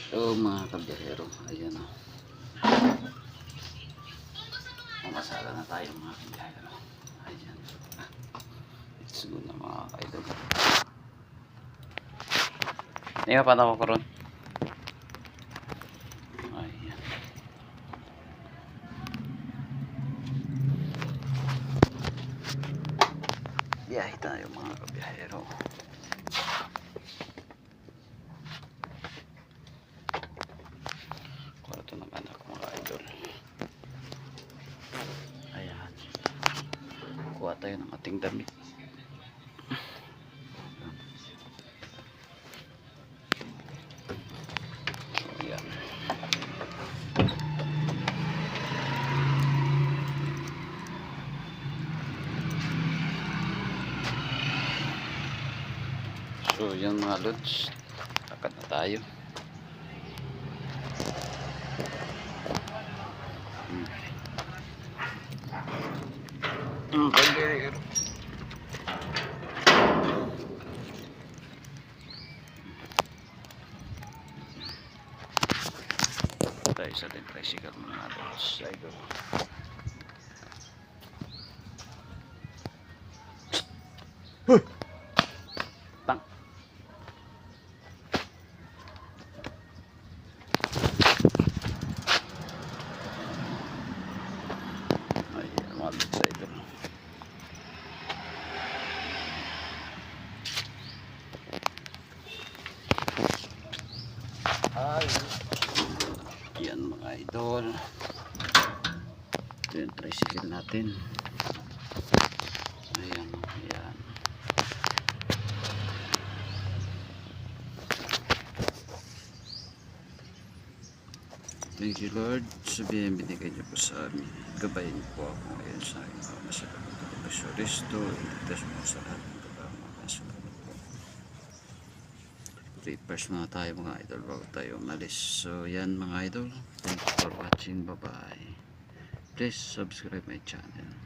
So mga kabiyahero, ayan o. Mamasala na tayo mga kabiyahero. Ayan. Let's go na mga kaidol. Hindi ka pa na ako karoon. Ayan. Biyahe tayo mga kabiyahero. Kwarto ng anak mga idol. Ayan. Kuha tayo ng ating damit. So ayan. So yan mga lods, lakad na tayo. Kabiyahero. Tayo sa ating tricycle mga lods, idol. Tang. Ayan mga lods, idol. Yan mga idol. Ito yung tricycle natin. Ayan, ayan. Thank you Lord. Sabihin binigay niyo po sa amin. Gabayin po ako ngayon sa aking mga masalamat na Pagkasyo Risto. Iligtas mo sa lahat ng mga masalamat po. Prepare muna tayo mga idol bago tayo umalis. So yan mga idol. Thank you for watching. Bye bye. Please subscribe my channel.